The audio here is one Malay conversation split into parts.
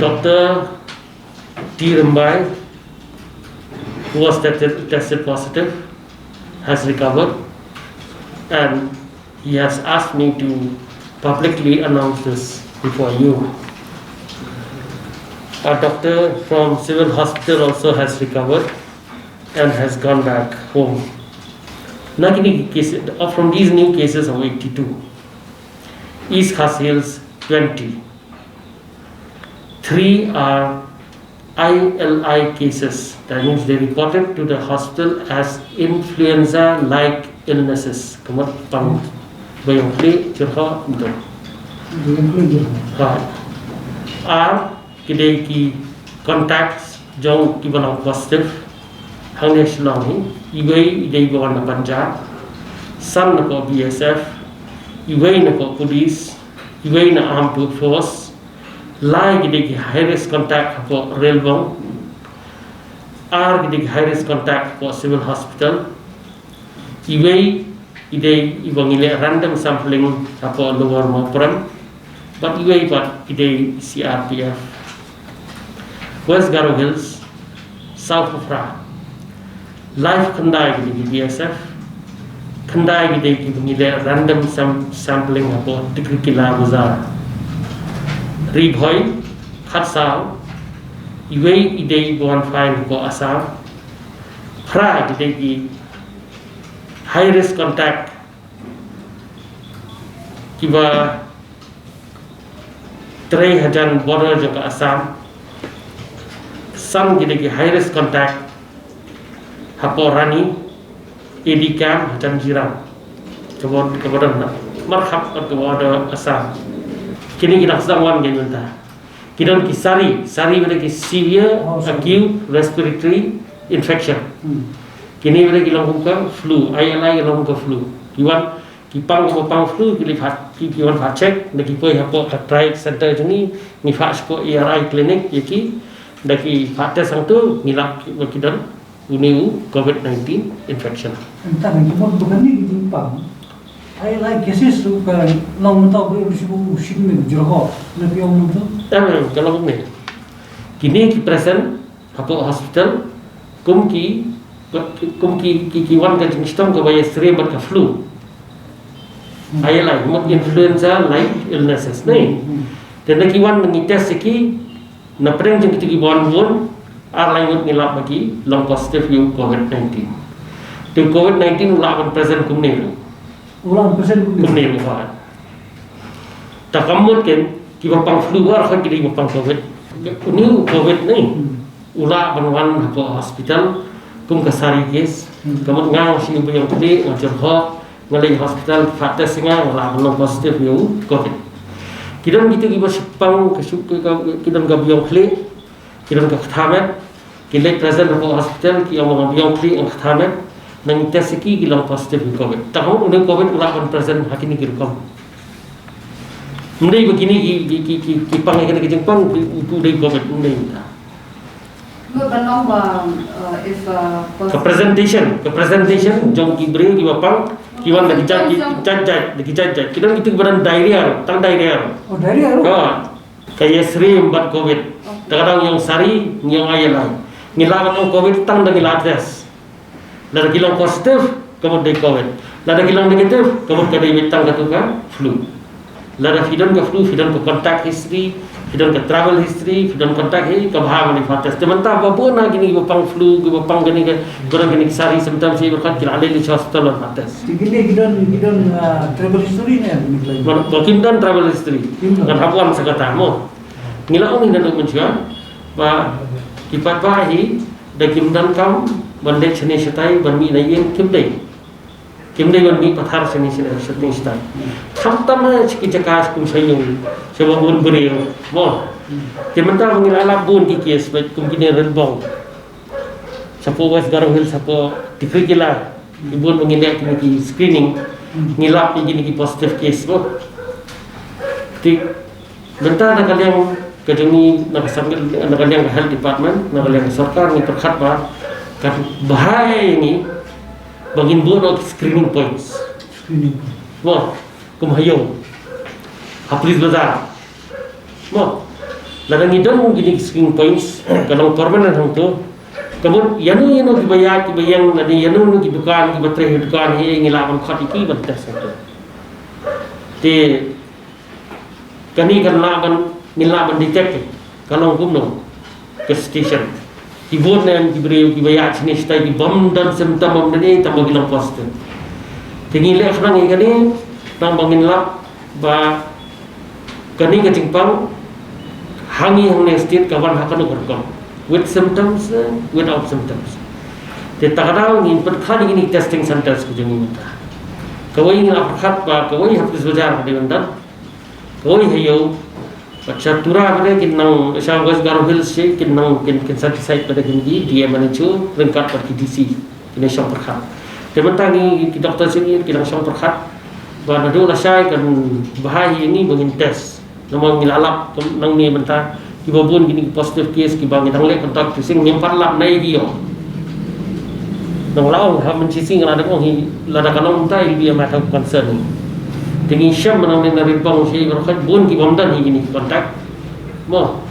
Dr. T. Rambai, who was tested positive, has recovered, and he has asked me to publicly announce this before you. A doctor from civil hospital also has recovered and has gone back home. Now, from these new cases of 82, East Khas Hills 20, 3 are ILI cases. That means they reported to the hospital as influenza-like illnesses. Kemudian pang bayang kli cerha betul. Are kidai ki contacts jauh ki balang positif. Hang ni selang ni, ibai idai bawan na Punjab, san na ko BSF, ibai na ko police, ibai na armed force. Lai kidai ki high risk contact for railway, are kidai ki high risk contact for civil hospital, ibai idai ibang ile random sampling for lower Mopram, but ibai but idai CRPF. West Garo Hills, South of Ra, live kandai kidai ki BSF, kandai kidai ki ibang ile random sampling for Tikrikila Bazaar. Ribhoi, Khatsao, Iway idei buan fine ko Assam, Pra idei ki high risk contact, kiba 3,000 border jo ka Assam, Sam idei ki high risk contact, Haporani, Edikam, Hajan Jirang, kemudian marhab ke border Assam. Kini kita sedang wan game entah. Kita ki sari boleh ki severe acute respiratory infection. Kini boleh ki langsung ke flu, ILI langsung ke flu. Kiwan kipang flu kiwan check, dah kipoi hapo try center jeni ni fast ko ERI clinic yaki dah ki test sang tu ngilap kita uniu COVID-19 infection. Entah lagi bukan ni timpang. I like cases bukan long mentau berusibu usin ni jerah nabi orang tu. Kalau ni, kini ki present hapo hospital kumki wan ka jingstom ka bayar sering ber ka flu. ILI, mot influenza like illnesses ni. Dan lagi wan mengites seki na preng jeng kita ki bon ar lain mot ngilap bagi long positive you COVID-19. Tu COVID-19 ulah present kumni. Ulang persen kumni luar. Tak kamut kan kita pang flu war kan kita pang COVID. Ini COVID ni ulah banwan hapo hospital kum kasari kes. Kamut ngang si yang kli ngajar ho ngalai hospital fates singa ulah belum positif you COVID. Kita gitu kita sepang kita gabiong kli kita katamet kita present hapo hospital kita gabiong kli ang katamet nang test ki gilang positif COVID. Tahu udah COVID ulah present hakini kirkom. Mendai begini ki pangai kena kejengpang udah COVID mendai ta. Belum if presentation jom ki bring ki bapang kiwan lagi jajat kita gitu badan diarrhea tang diarrhea. Oh diarrhea. Kayak sering buat COVID. Kadang yang sari yang ayalai. Ngilawan COVID tang dan ngilates. Lada kilang positif, kemudian COVID. Lada kilang negatif, kemudian kada ibitang katukan flu. Lada fidon ke flu, fidon ke contact history, fidon ke travel history, fidon contact ke bahang ni fates. Sementara apa pun nak gini bapang flu, bapang gini ke, orang gini sari sementara saya berkat kira alih di hospital lah fates. Gini gidon travel history ni. Makin travel history. Kan hapuan sekata mo. Ngilang ni nak mencua, bah kipat bahi, dakim dan kam. Bandai seni setai banmi lain kimdai banmi pathar seni setai tam ciki cakas kum sayung sebab bun beriu mo kementar mengilala bun ki kes baik kum kini relbong sapo West Garo Hills sapo Tikrikila ibun mengilak kini ki screening ngilap kini ki positive case mo tik bentar nak kalian kejuni nak sambil nak kalian health department nak kalian sarkar ni perkhat ba kan bahaya ini bagi buat screening points. Wah, kumhayong. Haplis bazar. Mo, Ladang idon gini screen points kalau permanent hang tu. Kemudian yanu kibayang nadi yanu ki dukan ki batre dukan he ngilaban khati ki bantas tu. Te kani kan laban detect kalau kumno ke station. Keyboard na diberi kibayang sini stay di bom dan symptom ni tambah bilang poster. Tinggi le khang kani nang bangin lap ba kani ke jingpang hangi hang state kawan hakan ukon with symptoms without symptoms. Te takadau ngin perkhali ini testing centers ku jengi mata. Kawai ngin apkhat ba kawai hapis bajar de bandan. Kawai hayo baca tura pada kinang syawgas garu hills se kinang kin satisfied pada gindi dia manacu ringkat per KDC kini syang perkhat. Te mentangi ki doktor sini kinang syang perkhat ba nadu la syai kan bahaya ini bangin test. Nama ngilalap nang ni mentah kibabun gini positive case kibang nang le kontak tracing nyempat lap nai dia nang laong ha mencicing ada kong hi lada kanong tai dia matter concern tinggi syam nang ni ribang si berkat bun kibam dan hi gini kontak mo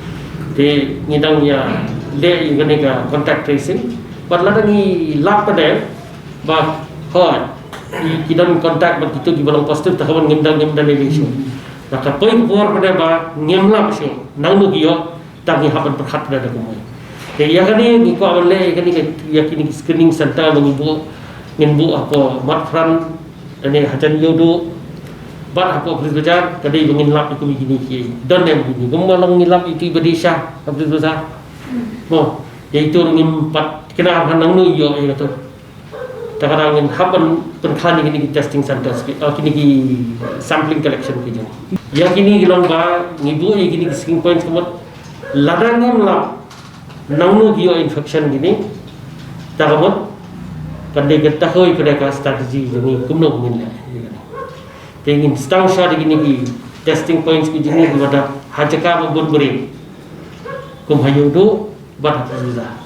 te ngidang ya le gini ka contact tracing pat lada ni lap pada ba hot kidan kontak begitu kibang positive takawan ngimdang lesion. Maka poin keluar pada ba ngemlap sih nang nugiyo tangi hapan perhat pada kumai. Jadi ya kani ni ko awale kani ya kini screening center mengibu ngimbu apa matfran ane hajan yodo bat apa berjajar kadi menginlap iku begini ki don yang begini gumolong ngilap itu bedisah apa besar. Mo yaitu ngimpat kena hanang nu yo itu. Takara ngin hapan penkhani kini testing center kini ki sampling collection ki jang. Ya kini gilang ba ngibu kini screen point kemot ladang ngemlap nangnu gio infection gini takamot kande getahoi pada ka strategi gini kumno ngin la tengin stang shot gini ki testing points ki jini pada hajaka babun beri kum hayudu bat hafiza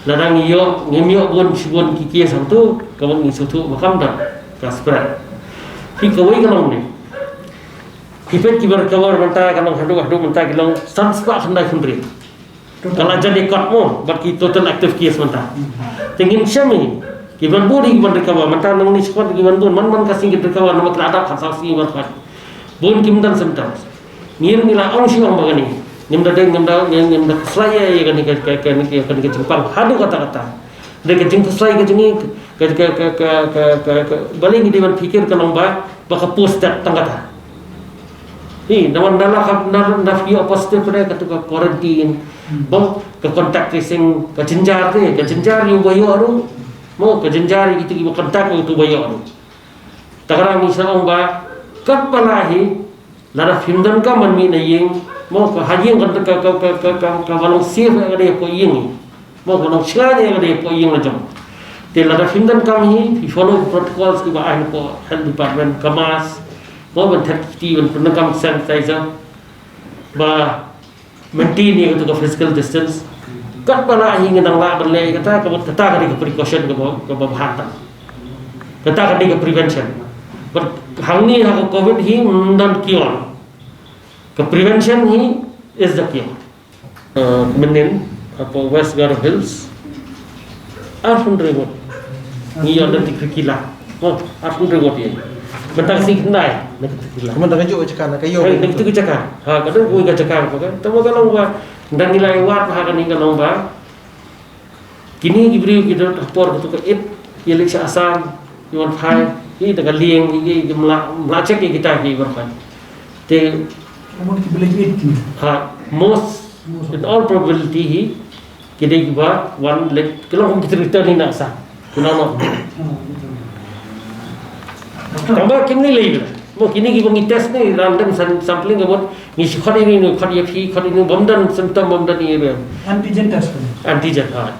ladang iyo ngemyo bun sibun ki kia santu kamot ngi sutu makam da kasper ki kawai kalong ni hipet kibar kawar mentah kalong hadu mentah kalong sanspa khandai khundri kalau jadi katmo bagi total active case mentah tingin syami kiban budi kiban recover mentah nang ni squad kiban bun man kasing kita recover nama terhadap khasasi berfat bun kimdan symptoms ngir nila ong siang bagani nimda saya ya kan jempang hadu kata-kata dek jeng keslai ke jengi balik di dewan pikir kalong ba baka post dat tangkata ni naman nafio positif pada ketua quarantine bang ke kontak tracing ke jenjar yung bayo aru mo ke jenjar itu ibu kontak itu bayo aru takarang misalnya ba kapalahi lara findan ka manmi na ying mo ke hajing ka balong sif ada ko ying mo ko nang sila ada ko ying lajam te lara findan kami follow protocols ki ba ahli ko health department kamas mo ban thati ban penegam sanitizer ba maintain ni untuk physical distance kat pala hingga nang la berle kata kata ka precaution ka bahatan kata ka prevention but hangni ha covid hi non cure ka prevention hi is the cure menin apa West Gar Hills afun rewot ni ada tikila oh afun rewot ye bentang sing nai nak tikila Kamu tak kejut cakap nak kayu. nak itu cakap ha kadang oi ka cakap kan tahu kalau ba dan nilai wat ha kan kalau ba kini diberi kita rapor tu ke yelik asam yon phai ni dengan lieng ni melacak kita ni berkan te Kamu dibeli itu. ha most in all probability hi kita giba one let kalau kita return ni nak sah kenapa tambah kini lagi mo kini giba ngi test ni random sampling about ni khadi ni khadi bomdan symptom bomdan ni Antigen test. antigen ha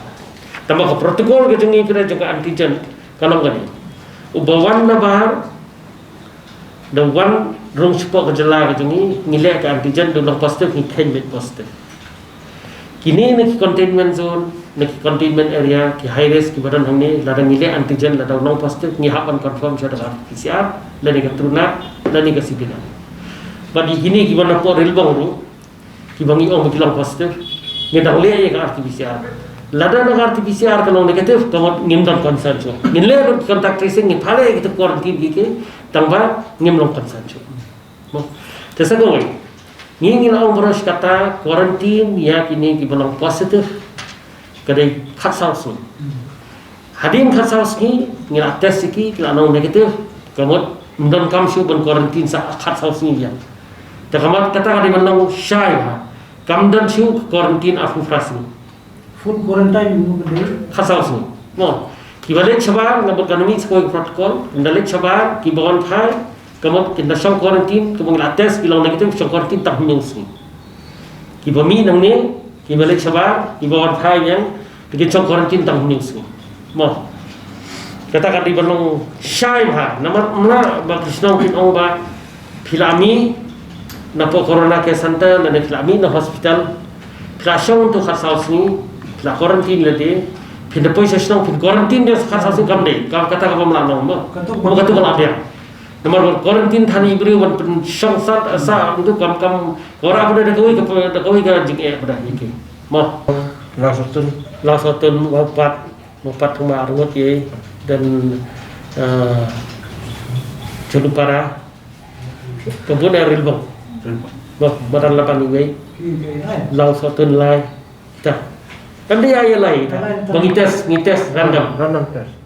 tambah ke protokol ke jengi kira juga antigen kalau ngani ubawan na bahar the one rong support ke jela ke jengi ngile ke antigen do positif ni khain positif kini ni containment zone ni containment area ki high risk ki badan hamni ladang ngile antigen ladang non positif ni hapan confirm saya dengan PCR dan ni ke truna dan ni ke sibina bagi kini ki bana por rilbang ru kibangi ong bilang positif ngedang le yang RT-PCR lada ng RT-PCR kanong negatif kamot ngimdang concern so nginle contact tracing ni phale kita quarantine gike tangba ngimlong concern so mo tesa goi ngingin ong boros kata quarantine ya kini kibanong positif kadai khatsaus ni hadin khatsaus ni ngila test iki kila nong negatif kamot mdon kam shu ban quarantine sa khatsaus ni ya takamat kata kadai manong shy ha kamdan shu quarantine afu frasni full quarantine mo gede khasaus ni mo kibalik sabar ngabot kanami sekoy protokol ndalik sabar kibon phai kamot kinda shong quarantine kamong lates bilang negatif shong quarantine tak news ni kibami nang ni kibalik sabar kibon phai yang bikin shong quarantine tak news ni mo kata di balong syai ha nama mana ba krisnong kin ong ba filami na po corona care center na filami na hospital krasong tu khasaus ni la quarantine le de pin de poisa snong pin quarantine de khasaus kam de kam kata ka pamla no mo katu kala dia nomor quarantine thani ibri wan pin shong sat asa itu kam ora pada de koi ka jing e pada iki mo langsung wapat rumah arungot ye dan Jalupara kebun air rilbong badan lapan iwe langsung lai dah kan dia ayah lai bagi tes random test